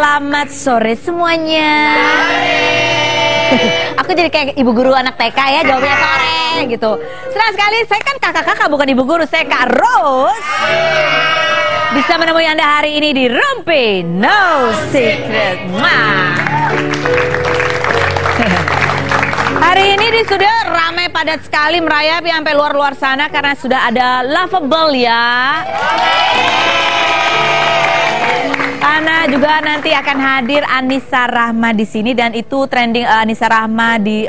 Selamat sore semuanya. Aku jadi kayak ibu guru anak TK ya, jawabnya sore gitu. Senang sekali, saya kan kakak-kakak bukan ibu guru, saya Kak Rose. Bisa menemui Anda hari ini di Rumpi No Secret. Hari ini di studio ramai padat sekali, merayapi sampai luar-luar sana karena sudah ada Lovable ya. Karena juga nanti akan hadir Anissa Rahma di sini dan itu trending Anissa Rahma di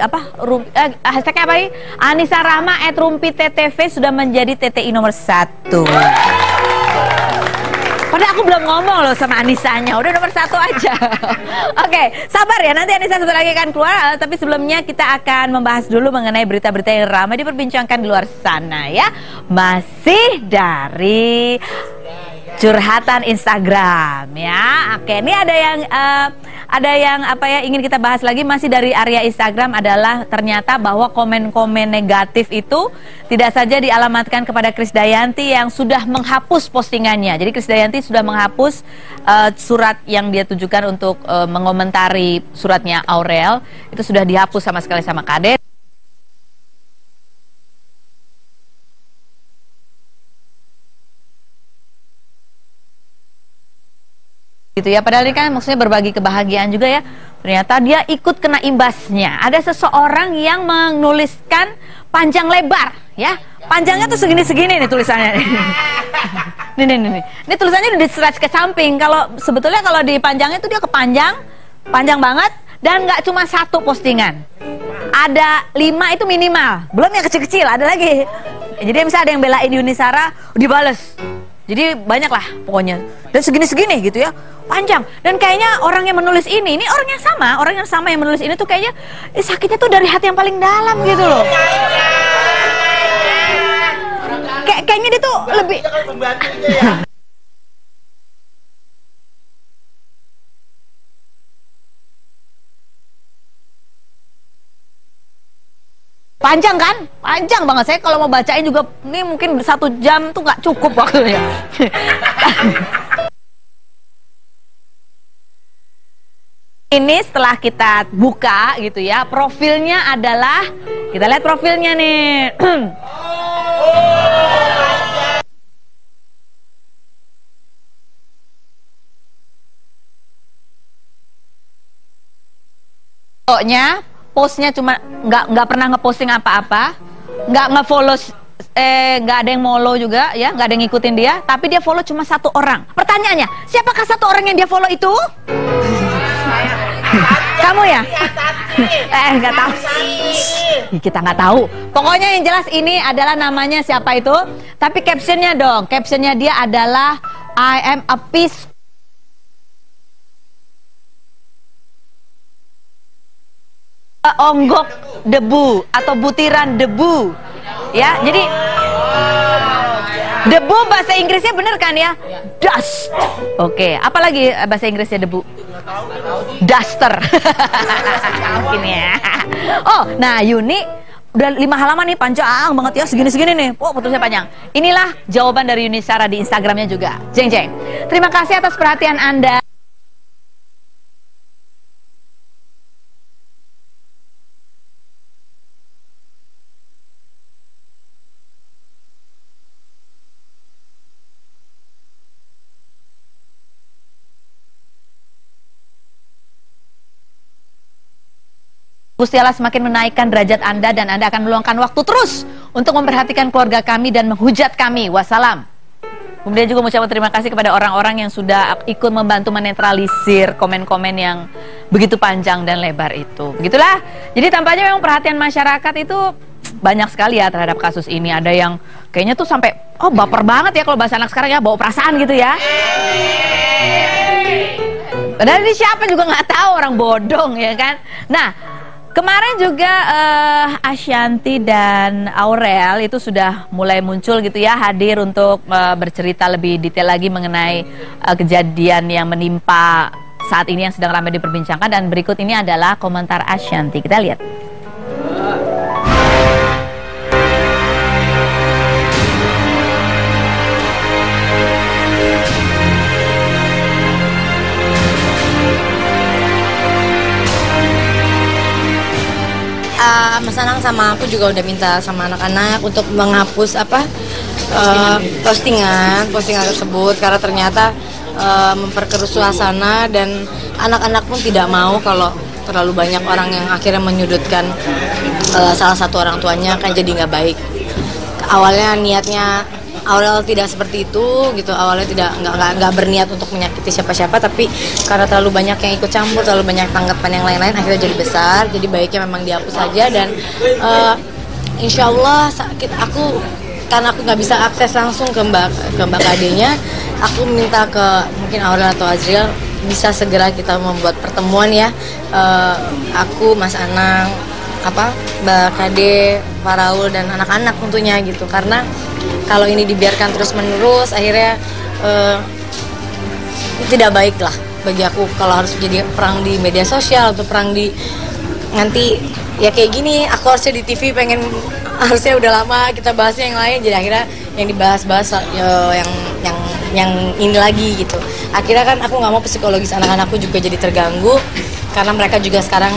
hashtagnya apa ini? Anissa Rahma @rumpitTV sudah menjadi TTI nomor 1. Padahal aku belum ngomong loh sama Anissanya, udah nomor 1 aja. Oke, sabar ya, nanti Anissa sebentar lagi akan keluar. Tapi sebelumnya kita akan membahas dulu mengenai berita-berita yang ramai diperbincangkan di luar sana ya. Masih dari curhatan Instagram ya. Oke, ini ada yang ingin kita bahas lagi masih dari area Instagram adalah ternyata bahwa komen-komen negatif itu tidak saja dialamatkan kepada Krisdayanti yang sudah menghapus postingannya. Jadi Krisdayanti sudah menghapus surat yang dia tujukan untuk mengomentari suratnya Aurel, itu sudah dihapus sama sekali sama Kade. Gitu ya, padahal ini kan maksudnya berbagi kebahagiaan juga ya. Ternyata dia ikut kena imbasnya. Ada seseorang yang menuliskan panjang lebar ya. Panjangnya tuh segini-segini nih tulisannya. Nih. Ini tulisannya udah di-stretch ke samping. Kalau sebetulnya kalau di panjangnya itu dia panjang banget dan nggak cuma 1 postingan. Ada 5 itu minimal. Belum yang kecil-kecil, ada lagi. Jadi misalnya ada yang belain Yuni Sara, dibales. Jadi banyak lah pokoknya. Dan segini-segini gitu ya, panjang. Dan kayaknya orang yang menulis ini orang yang sama yang menulis ini tuh kayaknya sakitnya tuh dari hati yang paling dalam gitu loh. Kayaknya dia tuh lebih panjang kan? Panjang banget. Saya kalau mau bacain juga ini mungkin 1 jam tuh nggak cukup waktunya. Ini setelah kita buka gitu ya, profilnya adalah, kita lihat profilnya nih. Pokoknya postnya cuma nggak pernah ngeposting apa-apa, nggak nge-follow, nggak ada yang follow juga ya, nggak ada yang ngikutin dia, tapi dia follow cuma 1 orang. Pertanyaannya, siapakah 1 orang yang dia follow itu? Kamu ya? Nggak tahu. Kita nggak tahu. Pokoknya yang jelas ini adalah namanya siapa itu. Tapi captionnya dong, captionnya dia adalah I am a peace. Onggok debu atau butiran debu ya, jadi debu bahasa Inggrisnya bener kan ya, dust. Oke, apalagi bahasa Inggrisnya debu? Duster. Mungkin ya. Oh, nah Yuni udah 5 halaman nih, panjang banget ya, segini-segini nih. Oh, putusnya panjang. Inilah jawaban dari Yuni Sara di Instagramnya juga. Jeng. Terima kasih atas perhatian Anda. Gusti Allah semakin menaikkan derajat Anda dan Anda akan meluangkan waktu terus untuk memperhatikan keluarga kami dan menghujat kami. Wassalam. Kemudian juga mengucapkan terima kasih kepada orang-orang yang sudah ikut membantu menetralisir komen-komen yang begitu panjang dan lebar itu. Begitulah. Jadi tampaknya memang perhatian masyarakat itu banyak sekali ya terhadap kasus ini. Ada yang kayaknya tuh sampai baper banget ya kalau bahasa anak sekarang ya, bawa perasaan gitu ya. Padahal ini siapa juga nggak tahu, orang bodong ya kan. Nah, kemarin juga Ashanty dan Aurel itu sudah mulai muncul gitu ya, hadir untuk bercerita lebih detail lagi mengenai kejadian yang menimpa saat ini yang sedang ramai diperbincangkan. Dan berikut ini adalah komentar Ashanty, kita lihat. sama aku juga udah minta sama anak-anak untuk menghapus postingan tersebut karena ternyata memperkeruh suasana dan anak-anak pun tidak mau kalau terlalu banyak orang yang akhirnya menyudutkan salah satu orang tuanya, kan jadi nggak baik. Awalnya niatnya tidak seperti itu gitu, awalnya nggak berniat untuk menyakiti siapa-siapa, tapi karena terlalu banyak yang ikut campur, terlalu banyak tanggapan yang lain-lain, akhirnya jadi besar. Jadi baiknya memang dihapus saja. Dan insya Allah karena aku nggak bisa akses langsung ke Mbak Kadenya, aku minta ke mungkin Aurel atau Azriel bisa segera kita membuat pertemuan ya, aku, Mas Anang, Mbak Kade, Pak Raul dan anak-anak tentunya gitu, karena kalau ini dibiarkan terus-menerus akhirnya tidak baik lah bagi aku kalau harus jadi perang di media sosial atau perang di nanti ya kayak gini. Aku harusnya di TV harusnya udah lama kita bahasnya yang lain, jadi akhirnya yang dibahas-bahas yang ini lagi gitu. Akhirnya kan aku nggak mau psikologis anak-anakku juga jadi terganggu karena mereka juga sekarang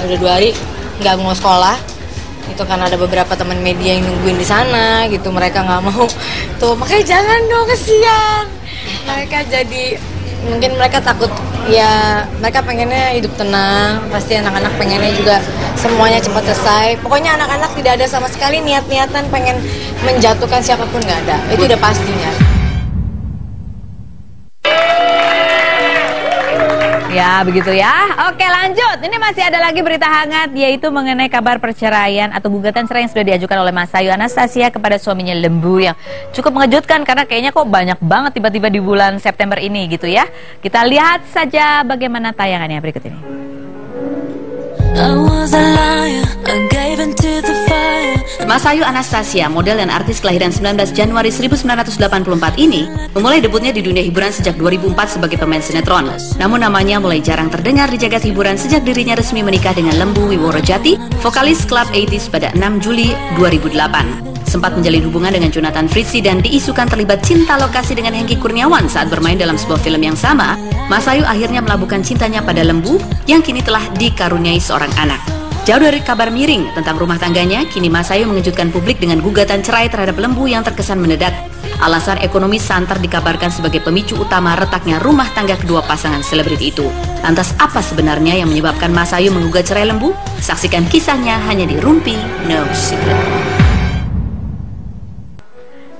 udah 2 hari nggak mau sekolah. Itu karena ada beberapa teman media yang nungguin di sana gitu, mereka nggak mau tuh, makanya jangan dong, kesian mereka. Jadi mungkin mereka takut ya, mereka pengennya hidup tenang, pasti anak-anak pengennya juga semuanya cepat selesai. Pokoknya anak-anak tidak ada sama sekali niat-niatan pengen menjatuhkan siapapun, nggak ada, itu udah pastinya. Ya, begitu ya. Oke, lanjut. Ini masih ada lagi berita hangat, yaitu mengenai kabar perceraian atau gugatan cerai yang sudah diajukan oleh Mas Ayu Anastasia kepada suaminya Lembu, yang cukup mengejutkan karena kayaknya kok banyak banget tiba-tiba di bulan September ini gitu ya. Kita lihat saja bagaimana tayangannya berikut ini. Mas Ayu Anastasia, model dan artis kelahiran 19 Januari 1984 ini memulai debutnya di dunia hiburan sejak 2004 sebagai pemain sinetron. Namun namanya mulai jarang terdengar di jagat hiburan sejak dirinya resmi menikah dengan Lembu Wiworo-Jati, vokalis klub 80s pada 6 Juli 2008. Sempat menjalin hubungan dengan Jonathan Fritzi dan diisukan terlibat cinta lokasi dengan Hengky Kurniawan saat bermain dalam sebuah film yang sama. Mas Ayu akhirnya melabuhkan cintanya pada Lembu yang kini telah dikaruniai seorang anak. Jauh dari kabar miring tentang rumah tangganya, kini Mas Ayu mengejutkan publik dengan gugatan cerai terhadap Lembu yang terkesan mendadak. Alasan ekonomi santer dikabarkan sebagai pemicu utama retaknya rumah tangga kedua pasangan selebriti itu. Lantas apa sebenarnya yang menyebabkan Mas Ayu menggugat cerai Lembu? Saksikan kisahnya hanya di Rumpi No Secret.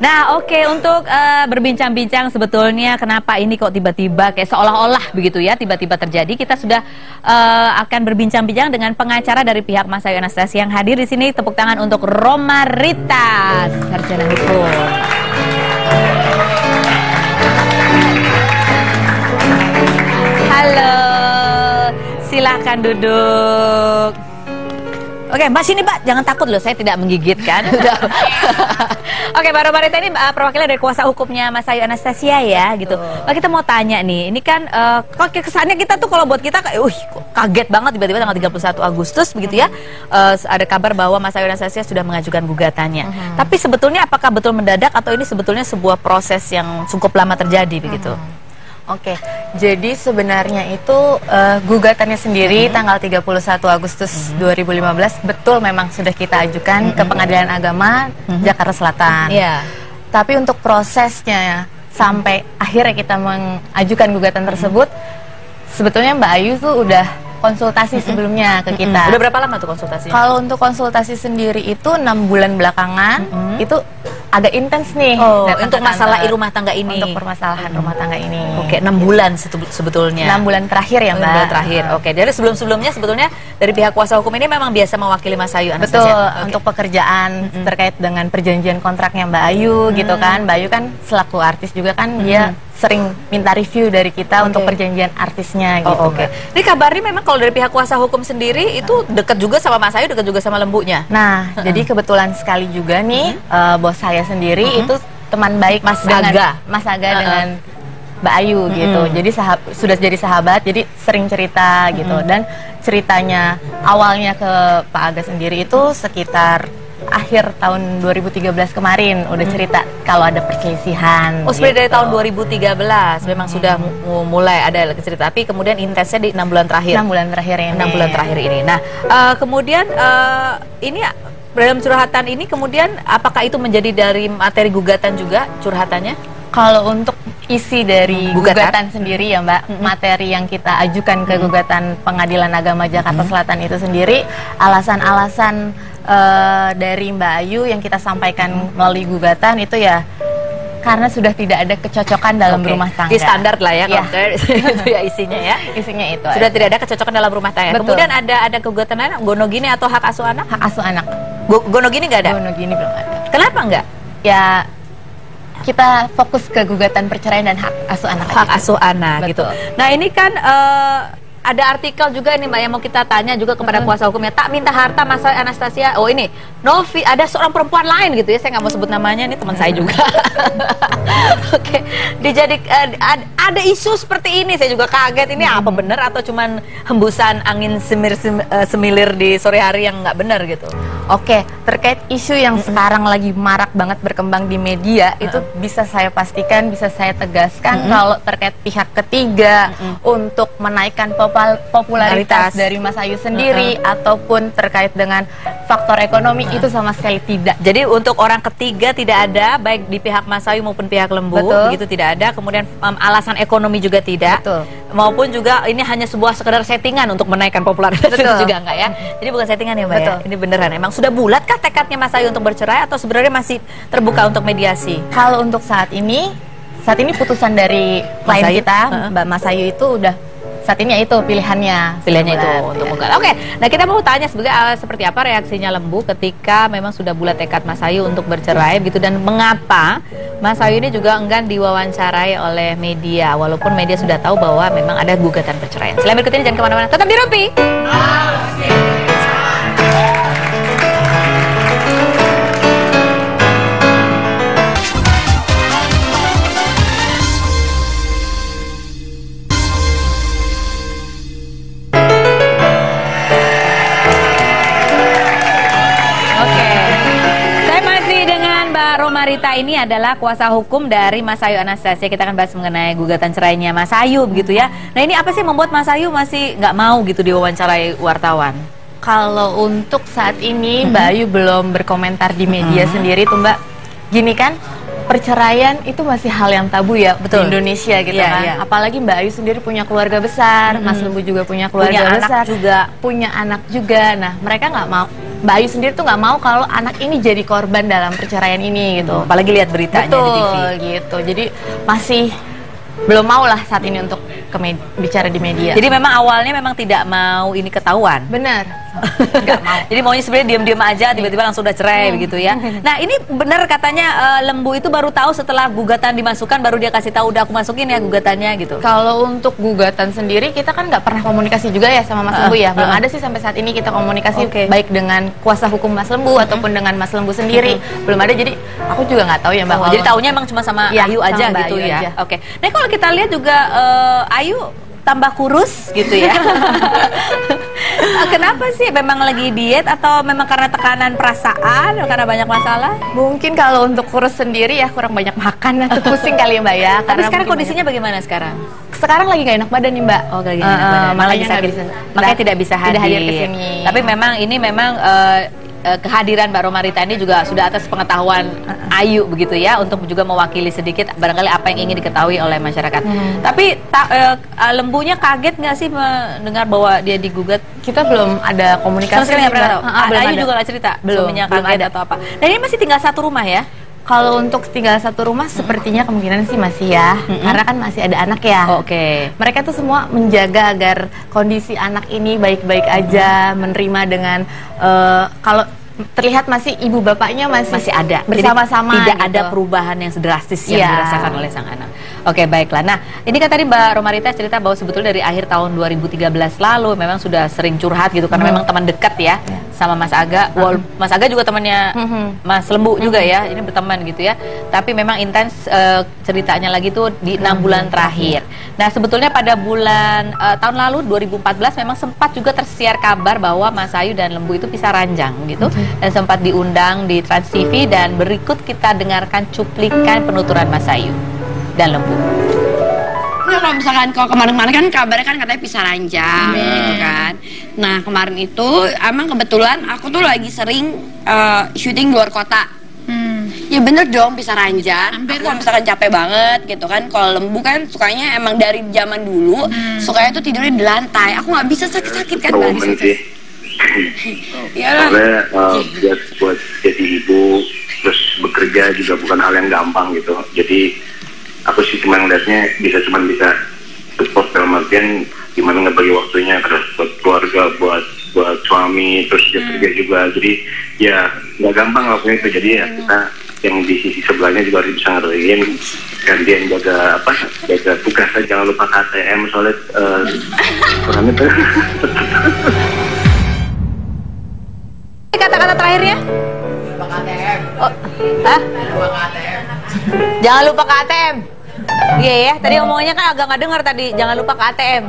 Nah, oke, untuk berbincang-bincang sebetulnya kenapa ini kok tiba-tiba kayak seolah-olah begitu ya, tiba-tiba terjadi. Kita sudah akan berbincang-bincang dengan pengacara dari pihak Mas Ayu Anastasia yang hadir di sini. Tepuk tangan untuk Roma Rita, sarjana hukum. Halo, silahkan duduk. Oke, Mbak sini Mbak, jangan takut loh, saya tidak menggigit kan. Oke, Mbak Roma Rita ini perwakilan dari kuasa hukumnya Mas Ayu Anastasia ya, gitu. Mbak, kita mau tanya nih, ini kan kok kesannya kita tuh kalau buat kita kayak, kaget banget tiba-tiba tanggal 31 Agustus begitu ya, ada kabar bahwa Mas Ayu Anastasia sudah mengajukan gugatannya. Tapi sebetulnya apakah betul mendadak atau ini sebetulnya sebuah proses yang cukup lama terjadi begitu? Oke, jadi sebenarnya itu gugatannya sendiri tanggal 31 Agustus 2015 betul memang sudah kita ajukan ke Pengadilan Agama Jakarta Selatan. Tapi untuk prosesnya sampai akhirnya kita mengajukan gugatan tersebut, sebetulnya Mbak Ayu tuh udah konsultasi sebelumnya ke kita. Udah berapa lama tuh konsultasinya? Kalau untuk konsultasi sendiri itu 6 bulan belakangan, itu agak intens nih. Untuk masalah rumah tangga ini. Untuk permasalahan rumah tangga ini. Oke, 6 bulan sebetulnya. 6 bulan terakhir ya Mbak. 6 bulan terakhir. Oke, dari sebelum-sebelumnya sebetulnya dari pihak kuasa hukum ini memang biasa mewakili Mas Ayu Anastasia. Betul, untuk pekerjaan terkait dengan perjanjian kontraknya Mbak Ayu gitu kan. Mbak Ayu kan selaku artis juga kan dia sering minta review dari kita untuk perjanjian artisnya gitu. Ini kabarnya memang kalau dari pihak kuasa hukum sendiri itu dekat juga sama Mas Ayu, dekat juga sama Lembunya. Nah, jadi kebetulan sekali juga nih bos saya sendiri itu teman baik Mas Aga dengan Mbak Ayu gitu. Jadi sudah jadi sahabat, jadi sering cerita gitu. Dan ceritanya awalnya ke Pak Aga sendiri itu sekitar akhir tahun 2013 kemarin udah cerita kalau ada perselisihan. Sebenarnya dari tahun 2013 memang sudah mulai ada cerita, tapi kemudian intensnya di 6 bulan terakhir. 6 bulan terakhir ini. 6 bulan terakhir ini. Nah, kemudian ini dalam curhatan ini kemudian apakah itu menjadi dari materi gugatan juga curhatannya? Kalau untuk isi dari Gugatan? gugatan sendiri ya Mbak, materi yang kita ajukan ke gugatan Pengadilan Agama Jakarta Selatan itu sendiri, alasan-alasan dari Mbak Ayu yang kita sampaikan melalui gugatan itu ya karena sudah tidak ada kecocokan dalam rumah tangga. Di standar lah ya, Iya. itu ya isinya ya. Isinya itu Sudah aja. tidak ada kecocokan dalam rumah tangga. Betul. Kemudian ada gugatan lain, gono gini atau hak asuh anak? Hak asuh anak. Gono gini nggak ada? Gono gini belum ada. Kenapa nggak? Ya kita fokus ke gugatan perceraian dan hak asuh anak Hak aja. asuh anak gitu. Betul. Nah ini kan ada artikel juga nih Mbak yang mau kita tanya juga kepada kuasa hukumnya. Tak minta harta Mas Anastasia. Oh ini Novi, ada seorang perempuan lain gitu ya. Saya nggak mau sebut namanya, ini teman saya juga. Oke, ada isu seperti ini. Saya juga kaget. Ini apa benar atau cuman hembusan angin semilir di sore hari yang nggak benar gitu? Oke, terkait isu yang sekarang lagi marak banget berkembang di media, itu bisa saya pastikan, bisa saya tegaskan kalau terkait pihak ketiga untuk menaikkan popularitas dari Mas Ayu sendiri ataupun terkait dengan faktor ekonomi itu sama sekali tidak. Jadi untuk orang ketiga tidak ada, baik di pihak Mas Ayu maupun pihak Lembu, Betul. begitu tidak ada. Kemudian alasan ekonomi juga tidak. Betul. Maupun juga ini hanya sebuah sekedar settingan untuk menaikkan popularitas Betul. itu juga enggak ya. Jadi bukan settingan ya Mbak Betul. ya. Ini beneran. Emang sudah bulat kah tekadnya Mas Ayu untuk bercerai atau sebenarnya masih terbuka untuk mediasi? Kalau untuk saat ini putusan dari klien Ayu? kita, Mbak Mas Ayu itu udah saat ini ya itu pilihannya. Pilihannya itu Bulat, untuk ya. buka. Oke, nah kita mau tanya sebagai seperti apa reaksinya Lembu ketika memang sudah bulat tekad Mas Ayu untuk bercerai gitu, dan mengapa Mas Ayu ini juga enggan diwawancarai oleh media walaupun media sudah tahu bahwa memang ada gugatan perceraian. Selain berikut ini jangan kemana-mana, tetap di Rumpi. Oke, saya masih dengan Mbak Romarita, ini adalah kuasa hukum dari Mas Ayu Anastasia. Kita akan bahas mengenai gugatan cerainya Mas Ayu begitu ya. Nah ini apa sih membuat Mas Ayu masih nggak mau gitu diwawancarai wartawan? Kalau untuk saat ini Mbak Ayu belum berkomentar di media sendiri tuh Mbak. Gini kan, perceraian itu masih hal yang tabu ya Betul. di Indonesia gitu Iya, kan. iya. Apalagi Mbak Ayu sendiri punya keluarga besar, Mas Lembu juga punya keluarga Punya anak besar, juga. punya anak juga. Nah mereka nggak mau, Mbak Ayu sendiri tuh nggak mau kalau anak ini jadi korban dalam perceraian ini gitu. Apalagi lihat beritanya di TV. Betul gitu. Jadi masih belum mau lah saat ini untuk bicara di media. Jadi memang awalnya memang tidak mau ini ketahuan. benar, nggak mau. Jadi maunya sebenarnya diam-diam aja, tiba-tiba langsung udah cerai begitu ya. Nah ini benar katanya Lembu itu baru tahu setelah gugatan dimasukkan, baru dia kasih tahu udah aku masukin ya gugatannya gitu. Kalau untuk gugatan sendiri kita kan nggak pernah komunikasi juga ya sama Mas Lembu ya. Belum ada sih sampai saat ini kita komunikasi Oke. baik dengan kuasa hukum Mas Lembu ataupun dengan Mas Lembu sendiri. Belum ada, jadi aku juga nggak tahu ya Mbak. Oh, jadi taunya emang cuma sama Iya, Ayu sama aja Mbak gitu Ayu ya. aja. Oke. Nah kalau kita lihat juga Ayu tambah kurus gitu ya. Kenapa sih? Memang lagi diet atau memang karena tekanan perasaan atau karena banyak masalah? Mungkin kalau untuk kurus sendiri ya kurang banyak makan atau pusing kali ya Mbak ya. Tapi Karena sekarang mungkin kondisinya bagaimana sekarang? sekarang lagi gak enak badan nih Mbak. Oh, lagi enak badan. Makanya Makanya nggak sakit. bisa. Makanya tidak bisa hadir. Tidak hadir ke sini. Tapi memang ini memang kehadiran Mbak Romarita ini juga sudah atas pengetahuan Ayu begitu ya, untuk juga mewakili sedikit barangkali apa yang ingin diketahui oleh masyarakat. Tapi Lembunya kaget nggak sih mendengar bahwa dia digugat? Kita belum ada Sama komunikasi. sekali nggak pernah Mbak. tahu. Belum Ayu ada. juga nggak cerita, Belum, suaminya belum kaget ada. atau apa. Dan ini masih tinggal satu rumah ya? Kalau untuk tinggal satu rumah sepertinya kemungkinan sih masih ya, karena kan masih ada anak ya. Oh, oke. Mereka tuh semua menjaga agar kondisi anak ini baik-baik aja, menerima dengan kalau terlihat masih ibu bapaknya masih ada bersama-sama. Jadi tidak gitu. ada perubahan yang drastis yang Iya. dirasakan oleh sang anak. Oke, baiklah. Nah, ini kan tadi Mbak Romarita cerita bahwa sebetulnya dari akhir tahun 2013 lalu memang sudah sering curhat gitu karena memang teman dekat ya sama Mas Aga. Mas Aga juga temannya Mas Lembu juga ya. Ini berteman gitu ya. Tapi memang intens ceritanya lagi tuh di 6 bulan terakhir. Nah, sebetulnya pada bulan tahun lalu 2014 memang sempat juga tersiar kabar bahwa Mas Ayu dan Lembu itu pisah ranjang gitu. Dan sempat diundang di Trans TV, dan berikut kita dengarkan cuplikan penuturan Mas Ayu dan Lembu. Nah, kalau kemarin-kemarin kan kabarnya kan katanya pisah ranjang gitu kan. Nah kemarin itu emang kebetulan aku tuh lagi sering syuting luar kota. Ya bener dong pisah ranjang. Aku kalau misalkan capek banget gitu kan, kalau Lembu kan sukanya emang dari zaman dulu sukanya tuh tidurnya di lantai. Aku nggak bisa sakit-sakit kan di situ. Karena buat jadi ibu terus bekerja juga bukan hal yang gampang gitu. Jadi aku sih cuma ngeliatnya bisa support dalam artian gimana ngebagi waktunya buat keluarga, buat suami, terus dia kerja juga. Jadi ya nggak gampang lakukan itu. Jadi ya kita yang di sisi sebelahnya juga harus bisa ngertiin gantian jaga tugas aja, jangan lupa KTM soalnya kata-kata terakhirnya? Lupa KTM. Oh, Lupa KTM. jangan lupa ke ATM. Iya ya, tadi omongannya kan agak nggak dengar tadi. Jangan lupa ke ATM.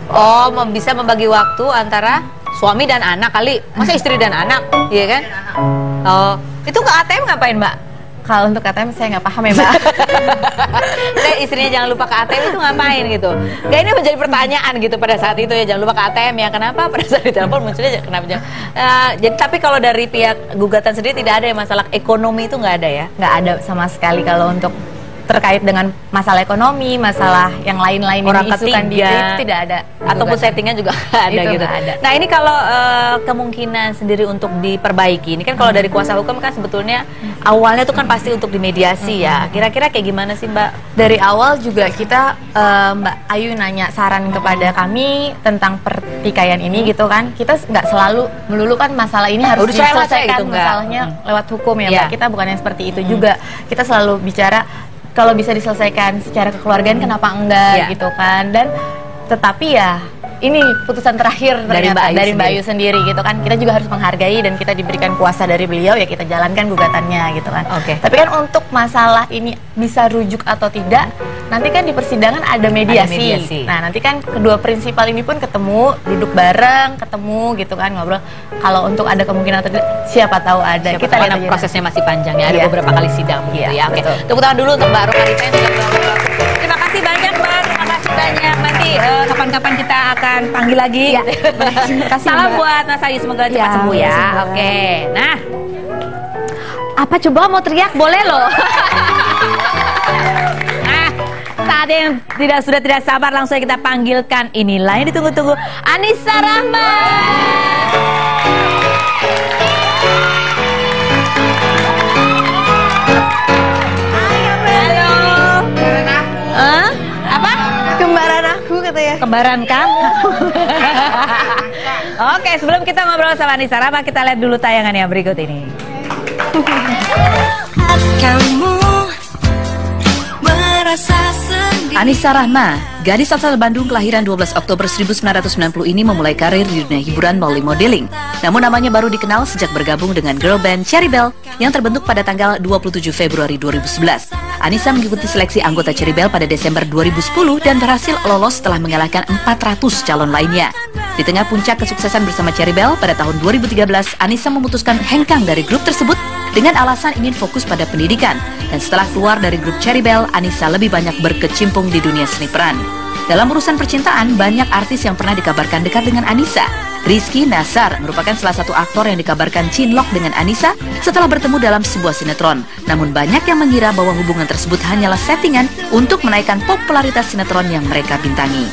Oh, bisa membagi waktu antara suami dan anak kali. Masa istri dan anak, iya kan? Oh, itu ke ATM ngapain, Mbak? Kalau untuk ATM saya nggak paham ya, Mbak. Istrinya jangan lupa ke ATM itu ngapain gitu? Kayak ini menjadi pertanyaan gitu pada saat itu ya, jangan lupa ke ATM ya. Kenapa pada saat ditelepon munculnya kenapa? Jadi tapi kalau dari pihak gugatan sendiri tidak ada ya masalah ekonomi itu nggak ada ya? Nggak ada sama sekali kalau untuk terkait dengan masalah ekonomi, masalah yang lain-lain orang diisukan ketiga itu tidak ada. Ataupun settingnya juga ada itu gitu. Ada. Nah ini kalau kemungkinan sendiri untuk diperbaiki, ini kan kalau dari kuasa hukum kan sebetulnya awalnya tuh kan pasti untuk dimediasi ya. Kira-kira kayak gimana sih Mbak? Dari awal juga kita Mbak Ayu nanya saran kepada kami tentang pertikaian ini gitu kan. Kita nggak selalu melulu kan masalah ini harus diselesaikan gitu, masalahnya lewat hukum ya Mbak. Kita bukan yang seperti itu juga. Kita selalu bicara kalau bisa diselesaikan secara kekeluargaan kenapa enggak gitu kan. Dan tetapi ya ini putusan terakhir ternyata dari Mbak Ayu sendiri gitu kan. Kita juga harus menghargai dan kita diberikan kuasa dari beliau ya kita jalankan gugatannya gitu kan. Tapi kan untuk masalah ini bisa rujuk atau tidak nanti kan di persidangan ada mediasi. Nah nanti kan kedua prinsipal ini pun ketemu, duduk bareng, ketemu gitu kan ngobrol. Kalau untuk ada kemungkinan atau tidak siapa tahu ada. Kita lihat prosesnya masih panjang ya. Ada beberapa kali sidang gitu ya. Oke. Tepuk tangan dulu untuk Mbak Romarita yang sudah bergabung. Terima kasih banyak Mbak. Terima kasih banyak. Nanti kapan-kapan kita akan panggil lagi. Salam buat Mas Ayu, semoga cepat sembuh ya. Oke. Nah, apa coba mau teriak boleh loh. Nah, saat yang sudah tidak sabar langsung kita panggilkan inilah yang ditunggu-tunggu Anissa Rahma. Kembaran kamu. Oke, sebelum kita ngobrol sama Anissa Rahma, kita lihat dulu tayangan yang berikut ini. Anissa Rahma, gadis asal Bandung kelahiran 12 Oktober 1990 ini memulai karir di dunia hiburan melalui modeling. Namun namanya baru dikenal sejak bergabung dengan girl band Cherry Bell yang terbentuk pada tanggal 27 Februari 2011. Anissa mengikuti seleksi anggota Cherry Bell pada Desember 2010 dan berhasil lolos setelah mengalahkan 400 calon lainnya. Di tengah puncak kesuksesan bersama Cherry Bell pada tahun 2013, Anissa memutuskan hengkang dari grup tersebut dengan alasan ingin fokus pada pendidikan. Dan setelah keluar dari grup Cherry Bell, Anissa lebih banyak berkecimpung di dunia seni peran. Dalam urusan percintaan, banyak artis yang pernah dikabarkan dekat dengan Anissa. Rizky Nasar merupakan salah satu aktor yang dikabarkan cinlok dengan Anissa setelah bertemu dalam sebuah sinetron. Namun banyak yang mengira bahwa hubungan tersebut hanyalah settingan untuk menaikkan popularitas sinetron yang mereka bintangi.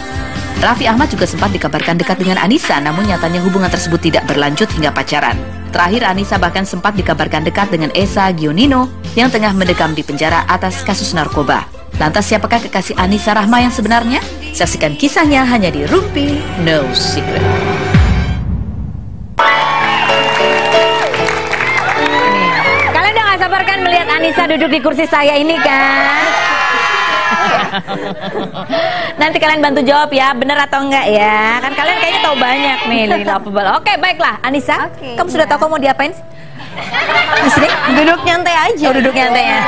Raffi Ahmad juga sempat dikabarkan dekat dengan Anissa, namun nyatanya hubungan tersebut tidak berlanjut hingga pacaran. Terakhir, Anissa bahkan sempat dikabarkan dekat dengan Esa Gionino yang tengah mendekam di penjara atas kasus narkoba. Lantas siapakah kekasih Anissa Rahma yang sebenarnya? Saksikan kisahnya hanya di Rumpi No Secret. Kalian udah gak sabar kan melihat Anissa duduk di kursi saya ini kan? Nanti kalian bantu jawab ya, bener atau enggak ya? Kan kalian kayaknya tahu banyak nih, lovable. Oke, baiklah, Anissa, kamu sudah tahu kamu mau diapain? Di sini? Duduk nyantai aja. Oh, duduk nyantai ya?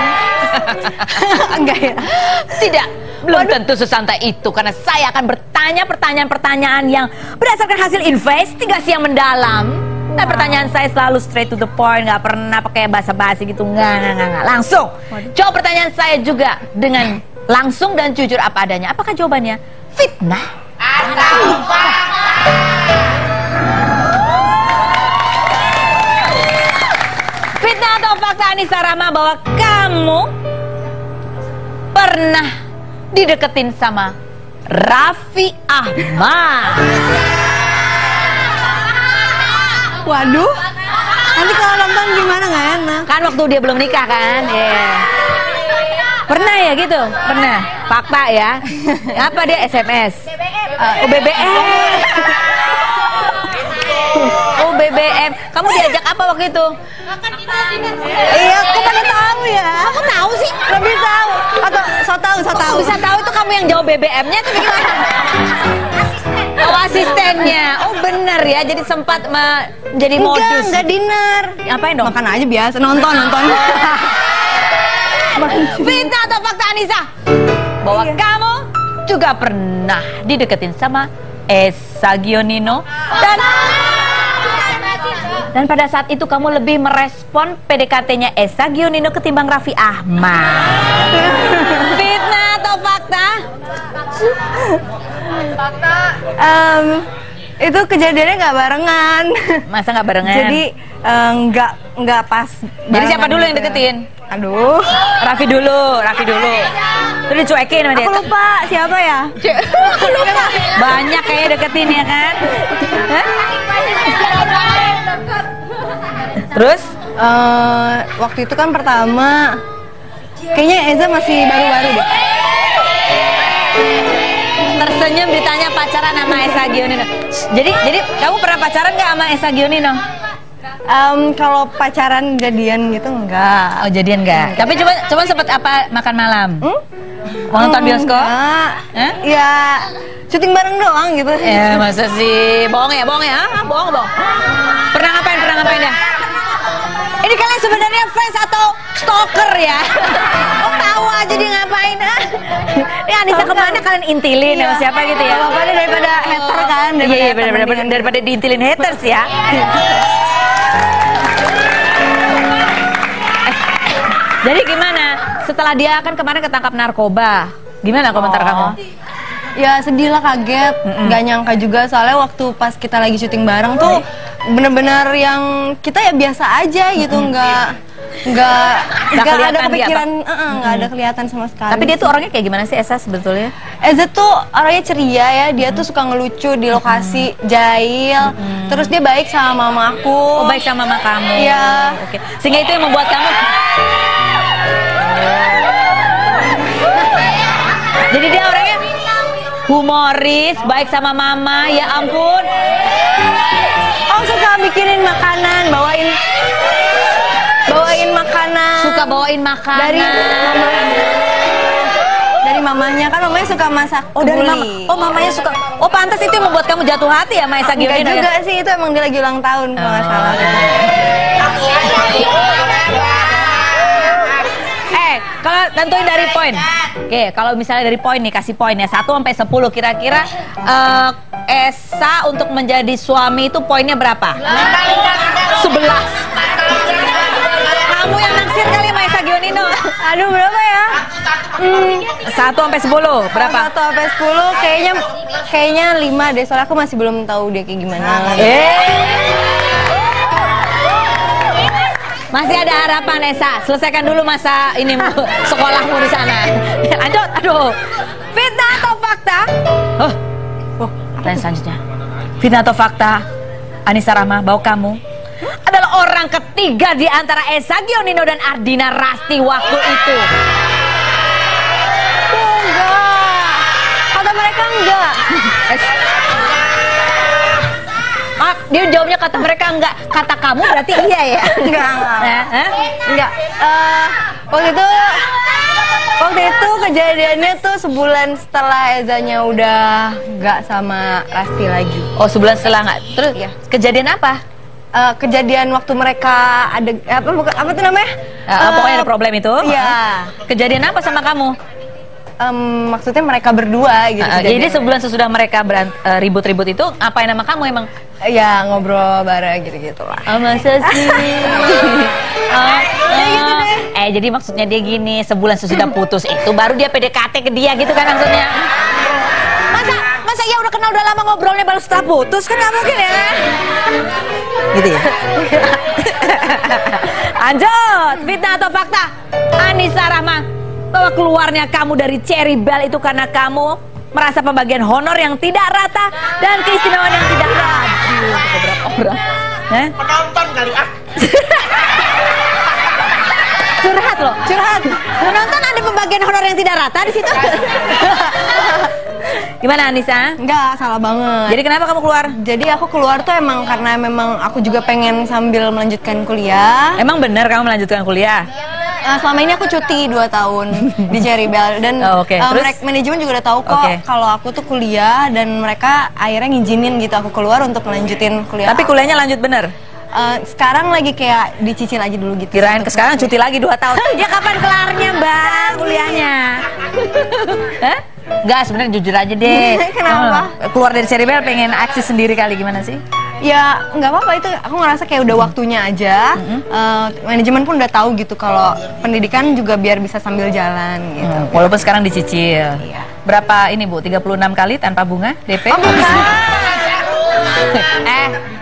Enggak ya? Tidak, belum tentu sesantai itu, karena saya akan bertanya pertanyaan-pertanyaan yang berdasarkan hasil investigasi yang mendalam. Nah, pertanyaan saya selalu straight to the point, nggak pernah pakai basa-basi gitu, nggak. Langsung. Jawab pertanyaan saya juga dengan Langsung dan jujur apa adanya. Apakah jawabannya fitnah atau fakta? Fitnah atau fakta Anissa Rahma bahwa kamu pernah dideketin sama Raffi Ahmad? Waduh, nanti kalau nonton gimana, nggak enak. Kan waktu dia belum nikah kan? Iya. Pernah ya gitu? Pernah. Fakta ya. Apa dia SMS? Oh, BBM. Oh, BBM. Kamu diajak apa waktu itu? Iya, aku pada tahu ya. Aku tahu sih. Lebih tahu. Atau so tahu. Kok bisa tahu itu kamu yang jawab BBM-nya itu gimana? Oh, asistennya. Oh, bener ya. Jadi sempat menjadi modus. Enggak dinner. Ngapain dong? Makan aja biasa, nonton. Fitnah atau fakta Anissa? Bahwa kamu juga pernah dideketin sama Esa Gionino dan pada saat itu kamu lebih merespon PDKT-nya Esa Gionino ketimbang Raffi Ahmad. Fitnah atau fakta? Fakta. Itu kejadiannya nggak barengan. Masa nggak barengan? Jadi nggak pas. Jadi siapa dulu yang deketin? Aduh, Raffi dulu. Terus dicuekin sama dia. aku lupa siapa ya? Banyak kayak deketin ya kan? Hah? Terus? Waktu itu kan pertama, kayaknya Eza masih baru-baru deh. Tersenyum ditanya pacaran sama Esa Gionino. Jadi kamu pernah pacaran nggak sama Esa Gionino? Kalau pacaran jadian gitu enggak. Oh, jadian nggak? Tapi coba sempat apa makan malam? Mau nonton bioskop? Enggak. Ya, syuting bareng doang gitu. Ya masa sih? Bohong ya? Bohong. Pernah ngapain ya? Ini kalian sebenarnya fans atau stalker ya? Oh, tahu aja dia ngapain ah? Ini Anissa kemana kalian intilin sama siapa gitu ya? Apa daripada hater kan? Iya benar daripada diintilin haters ya. Jadi gimana? Setelah dia kan kemarin ketangkap narkoba, gimana komentar kamu? Ya sedih lah, kaget, nggak nyangka juga soalnya waktu pas kita lagi syuting bareng tuh bener-bener yang kita ya biasa aja gitu, nggak ada kepikiran, nggak ada kelihatan sama sekali. Tapi dia tuh orangnya kayak gimana sih Esa sebetulnya? Eza tuh orangnya ceria ya, dia tuh suka ngelucu di lokasi, jahil, terus dia baik sama mama aku. Oh, baik sama mama kamu. Iya. Oke. Sehingga itu yang membuat kamu. Jadi dia orangnya humoris, baik sama mama, ya ampun. Oh, suka bikinin makanan, bawain makanan. Suka bawain makanan. Dari mamanya, kan mamanya suka masak. Oh, dari mama. Oh, mamanya suka. Oh, pantas itu yang membuat kamu jatuh hati ya sama Esa Gionino. Enggak juga sih, itu emang dia lagi ulang tahun kalau nggak salah. Kalau tentuin dari poin. Oke, kalau misalnya dari poin nih, kasih poin ya 1 sampai 10 kira-kira Esa untuk menjadi suami itu poinnya berapa? 11. Kamu yang naksir kali sama Esa Gionino. Aduh, berapa ya? 1 sampai 10 berapa? 1 sampai 10 kayaknya 5 deh, soalnya aku masih belum tahu dia kayak gimana. Masih ada harapan Esa, selesaikan dulu masa ini sekolahmu di sana. Lanjut, aduh. Fitnah atau fakta? Pertanyaan selanjutnya. Fitnah atau fakta? Anissa Rahma, bahwa kamu adalah orang ketiga di antara Esa Gionino dan Ardina Rasti waktu itu. Enggak. Kata mereka enggak. Dia jawabnya kata mereka enggak, kata kamu berarti iya ya? Enggak. Enggak. Waktu itu kejadiannya tuh sebulan setelah Ezanya udah nggak sama Rasti lagi. Oh, sebulan setelah nggak? Terus iya. Kejadian apa? Kejadian waktu mereka ada apa tuh namanya? Pokoknya ada problem itu. Iya. Kejadian apa sama kamu? Maksudnya mereka berdua gitu. Jadi sebulan sesudah mereka ribut-ribut itu, apain nama kamu emang? Ya ngobrol bareng gitu-gitu lah. Oh, masa sih? Ya gitu deh. jadi maksudnya dia gini, sebulan sesudah putus itu baru dia PDKT ke dia gitu kan maksudnya. Masa ya udah kenal udah lama ngobrolnya baru setelah putus kan nggak mungkin ya. Gitu ya. Lanjut, fitnah atau fakta? Anissa Rahma, bahwa keluarnya kamu dari Cherry Belle itu karena kamu merasa pembagian honor yang tidak rata dan keistimewaan yang tidak adil untuk beberapa orang. Penonton kali ah. Curhat loh, curhat. Penonton ada pembagian honor yang tidak rata di situ. Gimana Anissa? Enggak, salah banget. Jadi kenapa kamu keluar? Jadi aku keluar tuh emang karena memang aku juga pengen sambil melanjutkan kuliah. Emang benar kamu melanjutkan kuliah? Selama ini aku cuti 2 tahun di Cherry Belle dan manajemen juga udah tahu kok kalau aku tuh kuliah dan mereka akhirnya ngizinin gitu aku keluar untuk melanjutin kuliah. Tapi kuliahnya lanjut bener? Sekarang lagi kayak dicicil aja dulu gitu. Kirain ke sekarang cuti lagi 2 tahun. Ya kapan kelarnya Mbak kuliahnya? Hah? Enggak, sebenarnya jujur aja deh. Kenapa? Keluar dari Cherry Belle pengen aksi sendiri kali, gimana sih? Ya nggak apa-apa, itu aku ngerasa kayak udah waktunya aja. Manajemen pun udah tahu gitu kalau pendidikan juga biar bisa sambil jalan gitu. Walaupun sekarang dicicil. Iya. Berapa ini Bu? 36 kali tanpa bunga DP? Oh,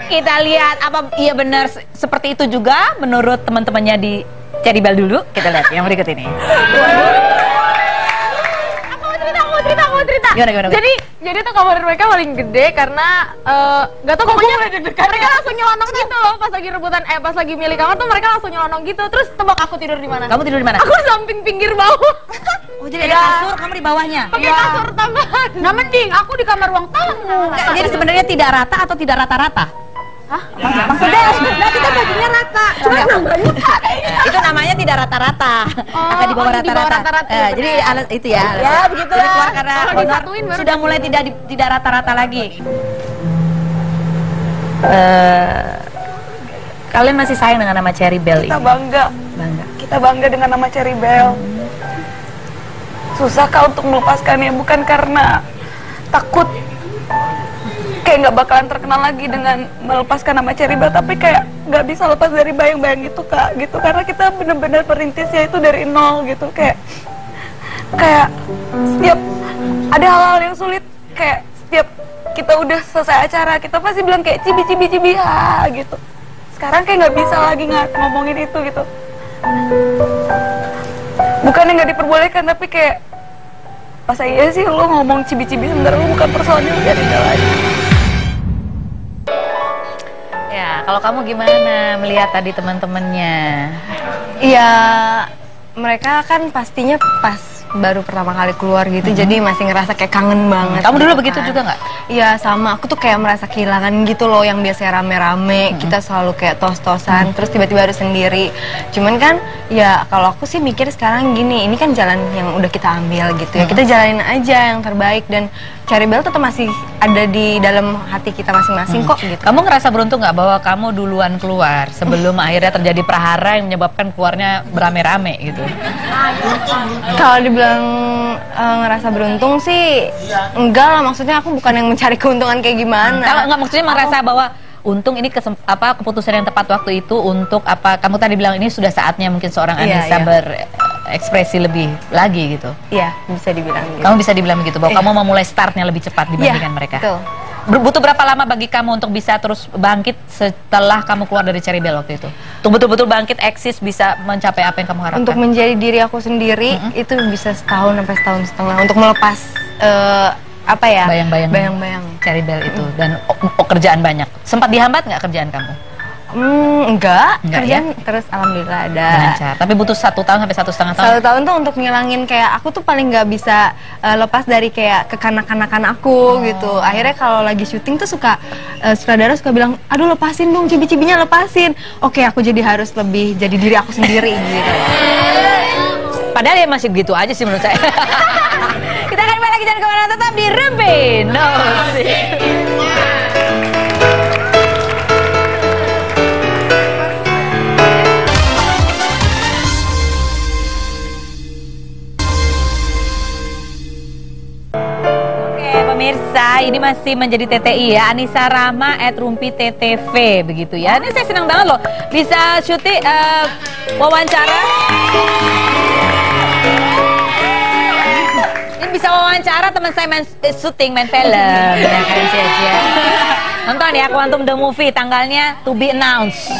kita lihat apa iya benar seperti itu juga menurut teman-temannya di Cherry Belle dulu. Kita lihat yang berikut ini. Aku mau cerita. Gimana? Jadi tuh kamar mereka paling gede karena nggak tahu pokoknya mereka langsung nyelonong gitu loh pas lagi rebutan pas lagi milih kamar tuh mereka langsung nyelonong gitu. Terus tebak aku tidur di mana? Kamu tidur di mana? Aku samping pinggir bawah. Oh jadi ada kasur, kamu di bawahnya? Pakai kasur tambahan. Nah mending aku di kamar ruang tamu. Jadi sebenarnya tidak rata atau tidak rata-rata? Hah? Maksudnya kita bajunya rata. Itu namanya tidak rata-rata. Akan di bawah rata-rata. Jadi itu ya. Ya begitu lah. Keluar karena sudah mulai tidak rata-rata lagi. Kalian masih sayang dengan nama Cherry Belle? Kita bangga. Kita bangga dengan nama Cherry Belle. Susah kah untuk melepaskannya, bukan karena takut kayak nggak bakalan terkenal lagi dengan melepaskan nama Cherry Belle, tapi kayak nggak bisa lepas dari bayang-bayang itu Kak, gitu, karena kita bener-bener perintisnya itu dari nol gitu, kayak setiap ada hal-hal yang sulit, kayak setiap kita udah selesai acara kita pasti bilang kayak cibi gitu. Sekarang kayak nggak bisa lagi ngomongin itu gitu. Bukannya nggak diperbolehkan, tapi kayak masa iya sih lo ngomong cibi-cibi sebenarnya lo bukan personil dari lagi. Ya, kalau kamu gimana melihat tadi teman-temannya? Iya, mereka kan pastinya pas baru pertama kali keluar gitu, jadi masih ngerasa kayak kangen banget. Kamu dulu gitu begitu kan. juga nggak? Iya sama, aku tuh kayak merasa kehilangan gitu loh, yang biasanya rame-rame, kita selalu kayak tos-tosan, terus tiba-tiba harus sendiri. Cuman kan, ya kalau aku sih mikir sekarang gini, ini kan jalan yang udah kita ambil gitu ya, kita jalanin aja yang terbaik, dan Cherry Belle tetap masih ada di dalam hati kita masing-masing kok gitu. Kamu ngerasa beruntung nggak bahwa kamu duluan keluar sebelum akhirnya terjadi prahara yang menyebabkan keluarnya beramai-rame gitu? Kalau dibilang ngerasa beruntung sih enggak lah, maksudnya aku bukan yang mencari keuntungan kayak gimana. Enggak, maksudnya merasa bahwa untung ini keputusan yang tepat waktu itu untuk apa? Kamu tadi bilang ini sudah saatnya mungkin seorang Anissa berekspresi lebih lagi gitu. Iya, bisa dibilang gitu. Kamu bisa dibilang begitu bahwa kamu mau mulai startnya lebih cepat dibandingkan mereka. Betul. Butuh berapa lama bagi kamu untuk bisa terus bangkit setelah kamu keluar dari Cherry Belle waktu itu? Untuk betul-betul bangkit, eksis, bisa mencapai apa yang kamu harapkan? Untuk menjadi diri aku sendiri itu bisa setahun sampai setahun setengah untuk melepas bayang-bayang Cherry Belle itu dan kerjaan banyak. Sempat dihambat nggak kerjaan kamu? Enggak, kerjaan terus alhamdulillah ada. Lancar. Tapi butuh 1 tahun sampai 1,5 tahun. 1 tahun tuh untuk ngilangin kayak aku tuh paling nggak bisa lepas dari kayak kekanak-kanakan aku gitu. Akhirnya kalau lagi syuting tuh suka sutradara suka bilang, aduh lepasin dong cibi-cibinya lepasin. Oke, aku jadi harus lebih jadi diri aku sendiri gitu. Padahal ya masih gitu aja sih menurut saya. Kita akan balik lagi, jangan kemana, tetap di Rembe Nosi. Pemirsa, ini masih menjadi TTI ya, Anissa Rahma @rumpi_ttv begitu ya. Ini saya senang banget loh bisa syuting wawancara Ini bisa wawancara teman saya main syuting, main film. Ya kan sia-sia. Nonton ya Quantum the Movie, tanggalnya to be announced.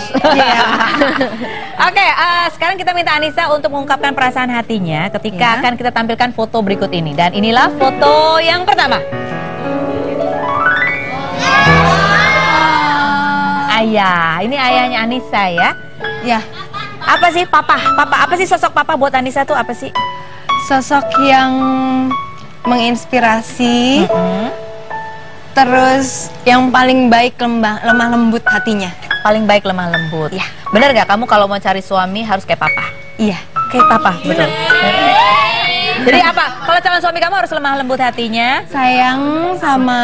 Oke, sekarang kita minta Anissa untuk mengungkapkan perasaan hatinya ketika akan kita tampilkan foto berikut ini. Dan inilah foto yang pertama. Ayah, ini ayahnya Anissa ya. Ya, Apa sih papa? Apa sih sosok papa buat Anissa tuh apa sih? sosok yang menginspirasi. Terus yang paling baik lemah lembut hatinya. Paling baik lemah lembut. Iya. Bener gak kamu kalau mau cari suami harus kayak papa? Iya. Kayak papa, betul. Jadi apa? Kalau calon suami kamu harus lemah lembut hatinya. Sayang sama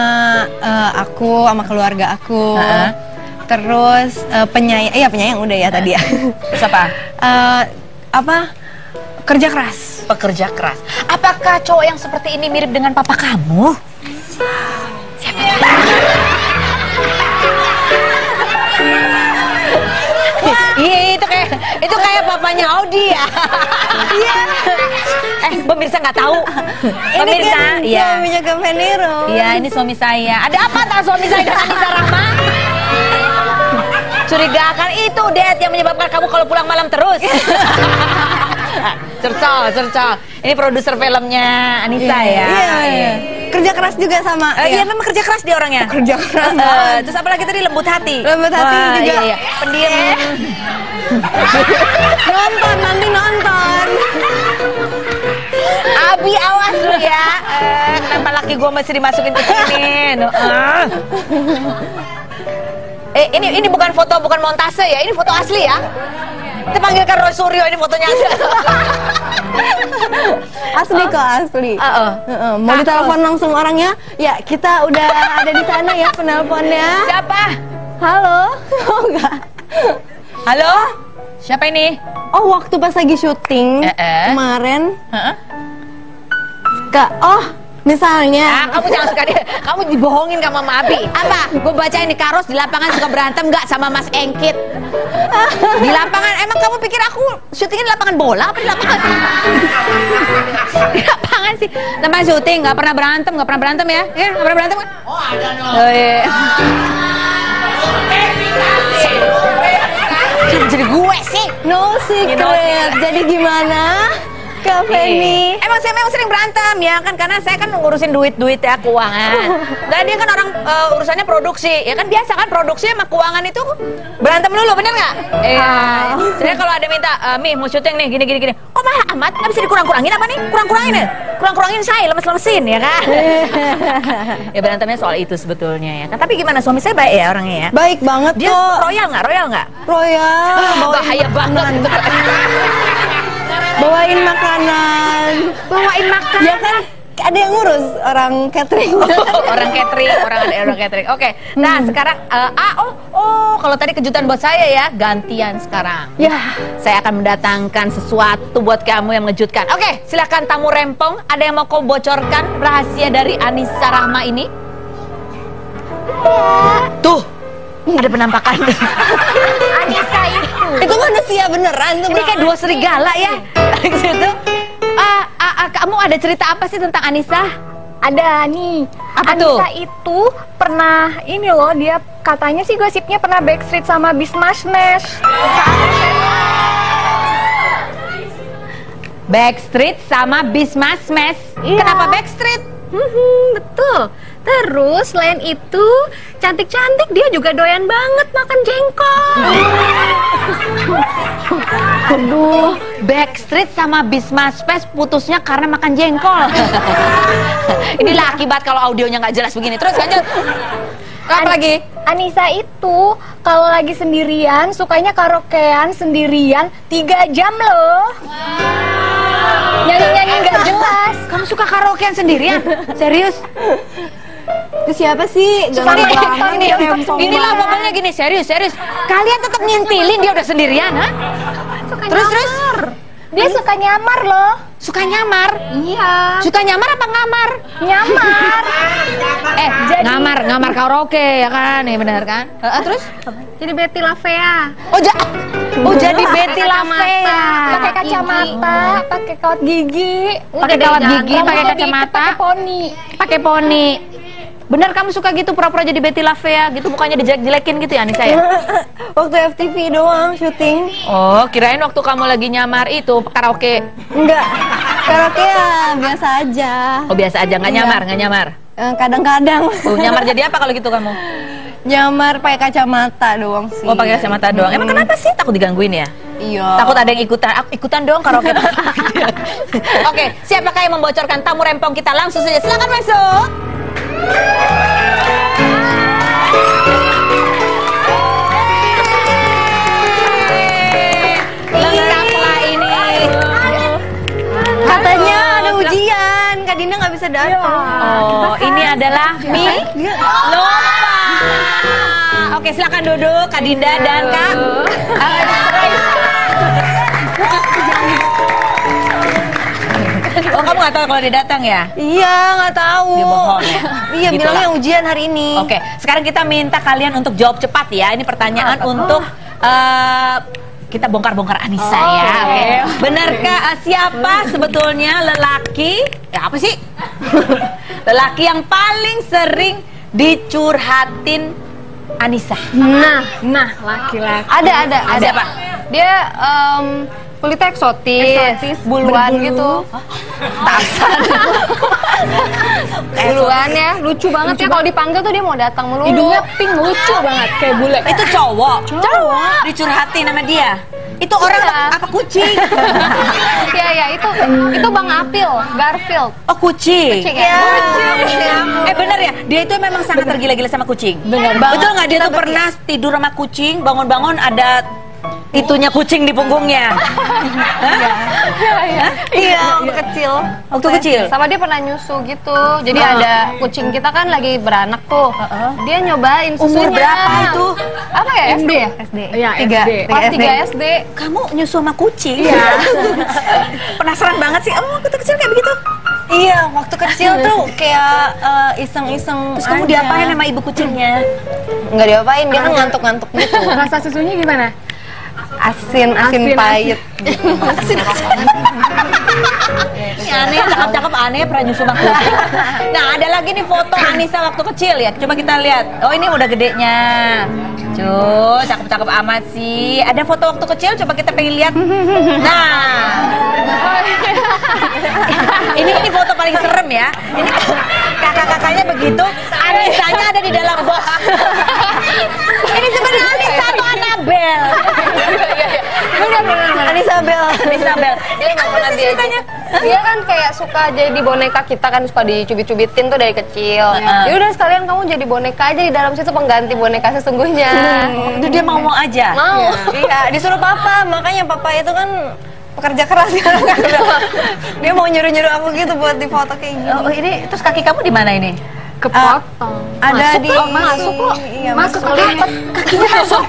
aku, sama keluarga aku. Terus penyayang udah ya tadi ya. Terus apa? Kerja keras. Pekerja keras. Apakah cowok yang seperti ini mirip dengan papa kamu? Iya, itu kayak papanya Audi ya. Iya. Pemirsa nggak tahu. Pemirsa, iya. Suaminya Kak Venero. Iya, ini suami saya. Ada apa antara suami saya dan Anissa Rahma? Curigakan itu yang menyebabkan kamu kalau pulang malam terus. Cercol. Ini produser filmnya Anissa ya. Iya. Kerja keras juga sama. Iya, memang kerja keras dia orangnya. Kerja keras. Terus apa lagi tadi, lembut hati. Lembut hati juga. Iya. Pendiam. Nanti nonton. Abi awas lu ya. Kenapa laki gua masih dimasukin ke sini? Ini bukan foto, bukan montase ya. Ini foto asli ya. Kita panggilkan Roy Suryo, ini fotonya asli. Asli kok, asli. Mau ditelepon langsung orangnya? Ya, kita udah ada di sana ya penelponnya. Siapa? Halo? Oh enggak. Halo? Siapa ini? Oh, waktu pas lagi syuting kemarin. Misalnya. Kamu jangan suka dia. Kamu dibohongin sama Mama Abi. Apa? Gue bacain di Karos di lapangan suka berantem nggak sama Mas Engkit? Di lapangan, emang kamu pikir aku syutingnya di lapangan bola apa di lapangan? Di lapangan sih. Tempat syuting nggak pernah berantem ya? Iya, nggak pernah berantem kan? Oh ada dong. Oh iya. Jadi gue sih. No secret. Jadi gimana? Kak Feni. Emang saya memang sering berantem ya kan, karena saya kan ngurusin duit ya, keuangan. Dan dia kan orang urusannya produksi, ya kan biasa kan produksi sama keuangan itu berantem dulu, bener nggak? Iya. Jadi kalau ada minta, Mi mau syuting nih gini. Kok mahal amat? Nggak bisa dikurang-kurangin apa nih? Kurang-kurangin saya, lemes-lemesin ya kan? Ya berantemnya soal itu sebetulnya ya kan. Tapi gimana, suami saya baik ya orangnya ya? Baik banget dia kok. Royal nggak? Royal. Bahaya banget. Bawain makanan. Ya kan ada yang ngurus orang catering. Orang catering. Oke. Nah, sekarang kalau tadi kejutan buat saya ya, gantian sekarang. Ya, saya akan mendatangkan sesuatu buat kamu yang mengejutkan. Oke, silakan tamu rempong. Ada yang mau kau bocorkan rahasia dari Anissa Rahma ini? Tuh, ada penampakan. Anissa itu manusia beneran tuh. Ini kayak dua serigala ya. Gitu. Kamu ada cerita apa sih tentang Anissa? Ada nih. Apa Anissa itu pernah ini loh, dia katanya sih gosipnya pernah backstreet sama Bismash Mesh. Backstreet sama Bismash Mesh. Iya. Kenapa backstreet? Betul. Terus selain itu cantik-cantik dia juga doyan banget makan jengkol. Aduh, Backstreet sama Bismash Mesh putusnya karena makan jengkol. Inilah akibat kalau audionya nggak jelas begini. Terus lanjut. Apa lagi? Anissa itu kalau lagi sendirian sukanya karaokean sendirian 3 jam loh. Nyanyi-nyanyi nggak jelas. Kamu suka karaokean sendirian? Serius? itu siapa sih? Inilah pokoknya gini, serius. Kalian tetap nyentilin dia udah sendirian, ha? Terus. Dia suka nyamar loh. Suka nyamar? Iya. Suka nyamar apa ngamar? Nyamar. Jadi... ngamar karaoke ya kan? Ya benar kan? Terus? Jadi Betty Lavea. Oh, Oh, jadi Betty Lavea. Pakai kacamata, pakai kawat gigi. Pakai kawat gigi, pakai kacamata, pakai poni. Bener kamu suka gitu pura-pura jadi Betty Lavea gitu, mukanya dijelek-jelekin gitu ya Anissa ya? Waktu FTV doang syuting. Oh, kirain waktu kamu lagi nyamar itu karaoke. Enggak, karaoke ya biasa aja. Oh, biasa aja, nggak nyamar, nggak nyamar. Kadang-kadang. Oh, nyamar jadi apa kalau gitu kamu? Nyamar pakai kacamata doang sih. Oh, pakai kacamata doang. Emang kenapa sih? Takut digangguin ya? Iya. Takut ada yang ikutan. Ikutan dong karaoke. Oke, siapakah yang membocorkan tamu rempong kita? Langsung saja, silakan masuk. Lengkaplah ini. Katanya ada ujian, Kak Dinda nggak bisa datang. Oh, ini adalah mie lupa. Oke, silakan duduk Kak Dinda dan Kak. Oh, kamu nggak tahu kalau dia datang ya? Iya, nggak tahu. Dia bohong ya? Iya, Gitu bilangnya lah. ujian hari ini. Oke, sekarang kita minta kalian untuk jawab cepat ya. Ini pertanyaan untuk kita bongkar-bongkar Anissa ya. Oke. Benarkah siapa sebetulnya lelaki? Ya apa sih? Lelaki yang paling sering dicurhatin Anissa. Nah, laki-laki. Ada. Siapa? Dia kulitnya eksotis, buluan gitu. Tarsan. Buluan ya, lucu banget ya kalau dipanggil tuh dia mau datang melulu. Hidungnya pink, lucu banget kayak bule. Itu cowok. Dicurhatin sama dia. Itu orang apa kucing? Ya, itu Bang Apil, Garfield. Oh, kucing. Kucing ya. Bener ya, dia itu memang sangat tergila-gila sama kucing. Bener Betul nggak dia tuh pernah tidur sama kucing, bangun-bangun ada itunya kucing di punggungnya. Iya, waktu kecil. Waktu kecil. Sama dia pernah nyusu gitu. Jadi ada kucing kita kan lagi beranak tuh. Dia nyobain susunya. Umur berapa itu? Apa ya? SD ya? SD. Iya, Tiga. Kelas 3 SD. Kamu nyusu sama kucing? Iya. Penasaran banget sih. Oh, waktu kecil kayak begitu. Iya, waktu kecil tuh kayak iseng-iseng. Terus kamu aja. diapain sama ibu kucingnya? Nggak diapain, dia kan ngantuk-ngantuk gitu. Rasa susunya gimana? Asin pahit. Ini aneh, cakep-cakep aneh pernah nyusu sama kucing. Nah, ada lagi nih foto Anissa waktu kecil ya. Coba kita lihat. Oh, ini udah gedenya. Cuy, cakep-cakep amat sih. Ada foto waktu kecil, coba kita pengen lihat. Nah. Ini foto paling serem ya. Ini kakak-kakaknya begitu, Anissanya ada di dalam box. Ini sebenarnya Anissa atau Annabelle? Isabel. Dia nggak pernah dia kan kayak suka jadi boneka kita kan, suka dicubit-cubitin tuh dari kecil. Ya udah sekalian kamu jadi boneka aja di dalam situ, pengganti boneka sesungguhnya. Itu dia mau aja. Mau. Iya, disuruh papa, makanya papa itu kan pekerja keras kan. Dia mau nyuruh-nyuruh aku gitu buat difoto kayak gini. Oh, ini terus kaki kamu di mana ini? Kepotong. Ada masuk di masuk kok. Iya, masuk ke Kakinya masuk.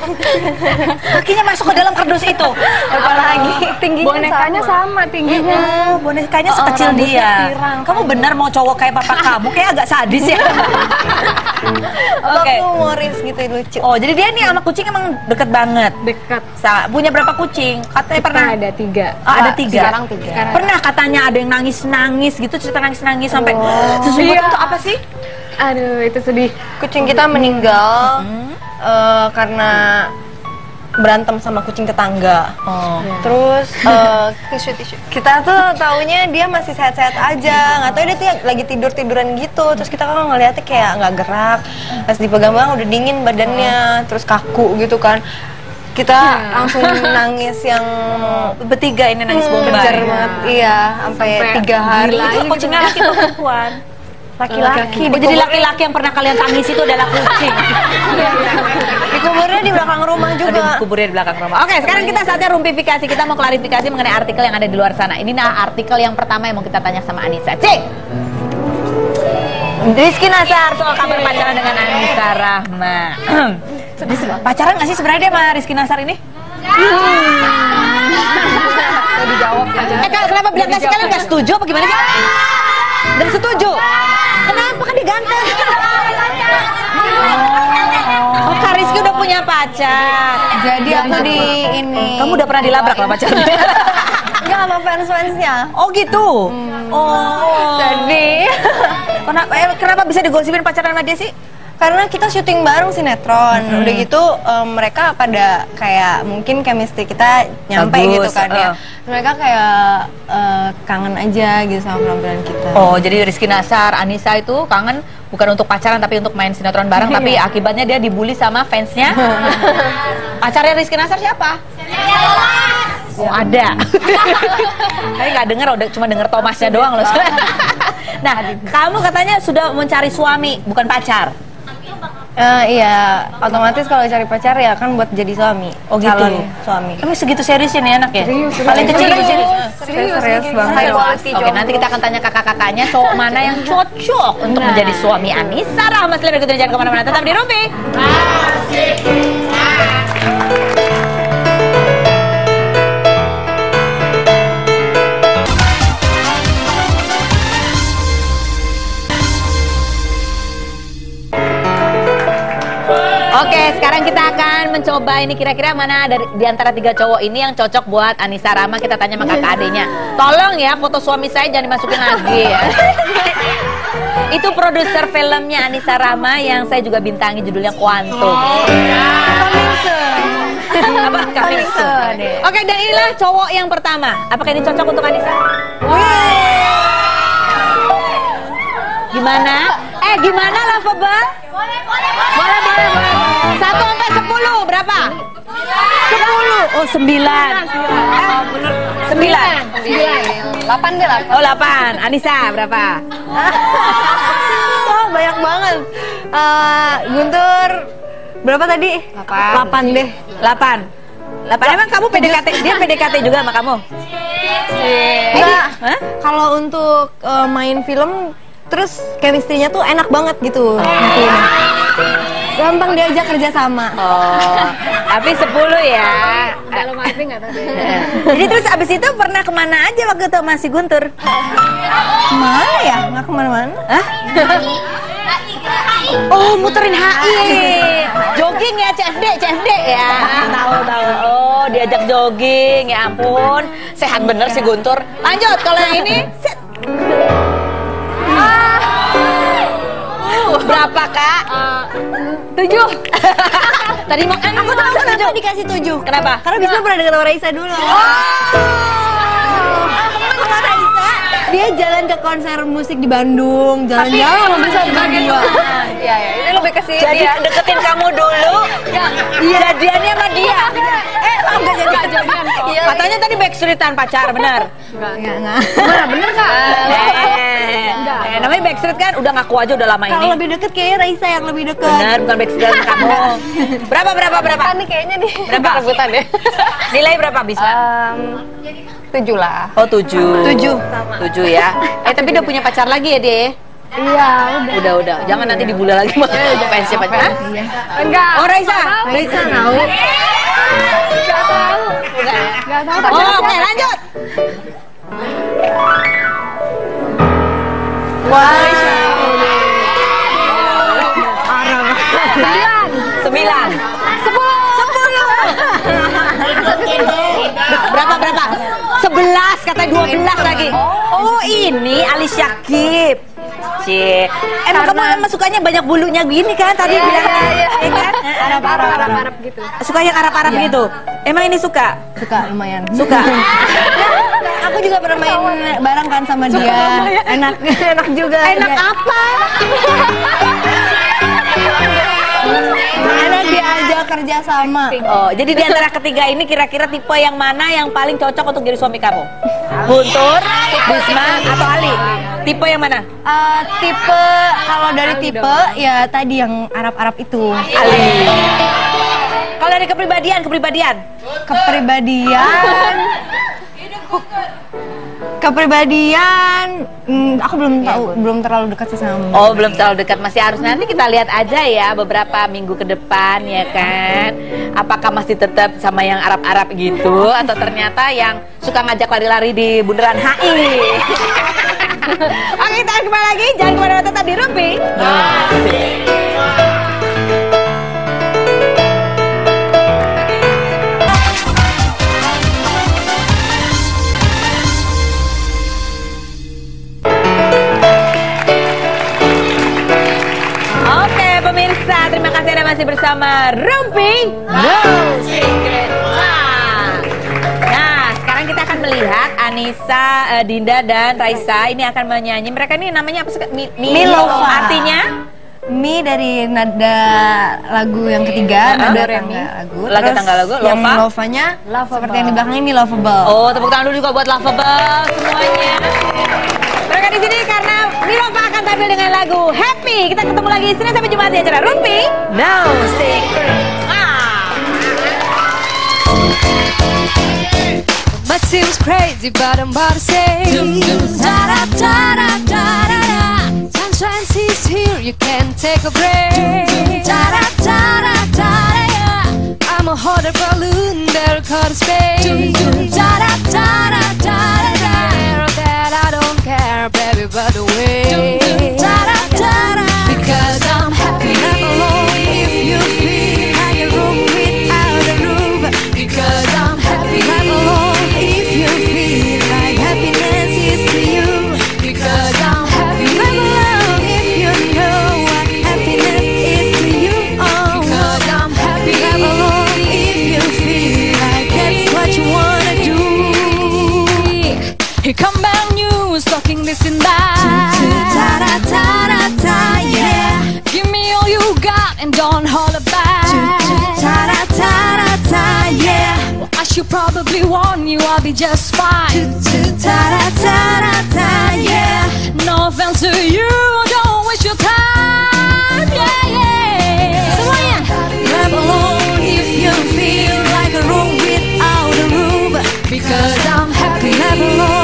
Kakinya masuk ke dalam kardus itu. apalagi tingginya bonekanya sama tingginya. Oh, bonekanya sekecil dia. Kamu benar mau cowok kayak papa kamu? Kayak agak sadis ya. Oke. Aku humoris gitu, lucu. Oh, jadi dia nih sama kucing emang deket banget. Dekat. Punya berapa kucing? Katanya pernah Ada 3. Oh, ada 3. Sekarang 3. Pernah katanya ada yang nangis-nangis gitu, cerita nangis-nangis sampai sesungguhnya itu apa sih? Aduh, itu sedih. Kucing kita meninggal karena berantem sama kucing tetangga. Terus kita tuh taunya dia masih sehat-sehat aja, nggak tahu dia tuh lagi tiduran gitu. Terus kita kan ngeliatnya kayak nggak gerak, pas dipegang-pegang udah dingin badannya, terus kaku gitu kan. Kita langsung nangis yang Bertiga ini nangis kejar bombay. banget, iya, sampai 3 hari. Itu kucingnya laki atau perempuan? Laki-laki. Oh, jadi laki-laki yang pernah kalian tangis itu adalah kucing. Dikuburnya di belakang rumah juga. Kuburnya di belakang rumah. Oke, sekarang kita saatnya rumpifikasi. Kita mau klarifikasi mengenai artikel yang ada di luar sana. Ini artikel yang pertama yang mau kita tanya sama Anissa. Cik! Rizky Nasar soal kabar pacaran dengan Anissa Rahma. Pacaran nggak sih sebenarnya dia sama Rizky Nasar ini? Dijawab aja. Kenapa bilang nggak sih? Kalian nggak setuju apa gimana sih? Dan setuju? Kenapa kan dia ganteng? Oh, Kak Rizky udah punya pacar. Jadi aku di ini. Kamu udah pernah dilabrak sama pacarnya? Enggak sama fans-fansnya. Oh gitu. Oh. Sedih. Kenapa bisa digosipin pacaran sama dia sih? Karena kita syuting bareng sinetron, udah gitu mereka pada kayak mungkin chemistry kita nyampe Bagus, gitu kan ya. Mereka kayak kangen aja gitu sama penampilan kita. Oh, jadi Rizky Nasar, Anissa itu kangen bukan untuk pacaran tapi untuk main sinetron bareng, tapi akibatnya dia dibully sama fansnya. Pacarnya Rizky Nasar siapa? Oh, ada. Tapi nggak denger, udah cuma denger Thomasnya doang loh. Nah, kamu katanya sudah mencari suami, bukan pacar. Iya, otomatis kalau cari pacar ya kan buat jadi suami. Oh gitu. Calon suami. Tapi segitu seriusnya nih anak ya? Serius. Paling kecil juga serius. Serius banget. Oke, nanti kita akan tanya kakak-kakaknya cowok mana yang cocok untuk menjadi suami Anissa Rahma. Selain berikutnya jangan kemana-mana, tetap di Rumpi. Oke, sekarang kita akan mencoba ini kira-kira mana di antara 3 cowok ini yang cocok buat Anissa Rahma. Kita tanya sama kakak adenya. Tolong ya, foto suami saya jangan dimasukin lagi ya. Itu produser filmnya Anissa Rahma yang saya juga bintangi, judulnya Quantum. Apa? Coming soon. Oke, dan inilah cowok yang pertama. Apakah ini cocok untuk Anissa? Gimana? Gimana Lovable? Boleh. 1 sampai 10 berapa? 10. Oh 9. 9. 8 deh lah. Oh 8. Anissa berapa? Oh banyak banget. Guntur berapa tadi? 8 deh. 8. Emang kamu PDKT? Dia PDKT juga sama kamu? Enggak. Kalau untuk main film terus chemistry-nya tuh enak banget gitu. Gampang diajak kerja sama. Oh, tapi 10 ya. Dalam arti nggak tahu. Jadi terus abis itu pernah kemana aja waktu itu masih Guntur? Kemana ya? Nggak kemana-mana. Hah? Oh, muterin HI. Jogging ya, CFD ya. Tahu. Oh, diajak jogging. Ya ampun, sehat bener si Guntur. Lanjut, kalau yang ini. Berapa kak? 7. Tadi mau aku tahu Kenapa dikasih 7? Kenapa? Karena bisa pernah dengan Raisa dulu. Dia jalan ke konser musik di Bandung, jalan-jalan bisa di Bandung. Iya, ini lebih ke sini. Jadi deketin kamu dulu, jadiannya sama dia. Enggak jadian. Katanya tadi backstreetan pacar, benar? Enggak. Bener kak? Namanya backstreet kan udah ngaku aja udah lama ini. Kalau lebih deket kayaknya Raisa yang lebih deket. Benar, bukan backstreet kamu. Berapa? Nih kayaknya nih. Berapa? Rebutan deh. Nilai berapa bisa? 7 lah. Oh 7 ya. Tapi udah punya pacar lagi ya dia? Iya, udah. Jangan nanti dibully lagi sama fansnya pacar. Enggak. Oh Raisa tahu. Enggak tahu. Oh oke lanjut. Wah. 9. 10. Berapa? 11 katanya 12 lagi. Oh ini Ali Syakib. Kamu sukanya banyak bulunya gini kan tadi bilangnya, ya kan? Arab gitu. Suka yang Arab gitu. Emang ini suka? Suka lumayan. Suka. Aku juga pernah main bareng kan sama dia. Enak juga. Enak apa? Enak diajak kerja sama. Oh, jadi di antara ketiga ini kira-kira tipe yang mana yang paling cocok untuk jadi suami kamu? Guntur, Bisma, atau Ali? Tipe yang mana? Tipe kalau dari tipe ya tadi yang Arab itu. Ali. Kalau dari kepribadian? Kepribadian, aku belum terlalu dekat sih sama. Oh, belum terlalu dekat, masih harus nanti kita lihat aja ya beberapa minggu ke depan ya kan. Apakah masih tetap sama yang Arab gitu atau ternyata yang suka ngajak lari-lari di bundaran HI. Oke, kita kembali lagi, jangan kemana-mana, tetap di Rumpi. bersama Rumpi No Secret. Nah, sekarang kita akan melihat Anissa, Dinda dan Raisa ini akan menyanyi. Mereka ini namanya apa sih? Milova. Artinya? Mi dari nada lagu yang ketiga, nada tangga lagu. Lagu tangga lagu, yang Lova. Lovanya seperti yang di belakang ini Lovable. Oh, tepuk tangan dulu juga buat Lovable semuanya. Mereka di sini karena Milova akan tampil dengan lagu Happy. Kita ketemu lagi Senin sampai Jumat di acara Rumpi No Secret. Might seems crazy, but I'm about to say sunshine is here, you can take a break. I'm a hot air balloon that'll cut a space. That I don't care, baby, by the way. Because I'm happy. Clap along if you feel like a room without a roof. Because I'm happy. Clap along if you feel like happiness is to you. Because I'm happy. Clap along if you know what happiness is to you. Oh, because I'm happy. Clap along if you feel like that's what you wanna do. Here come bad news, talking this and that. Yeah. Give me all you got and don't hold it back. Yeah. Well, I should probably warn you, I'll be just fine. Yeah. No offense to you, don't waste your time. Yeah. Semuanya. Clap along if you feel like a room without a roof. Because I'm happy. Clap along.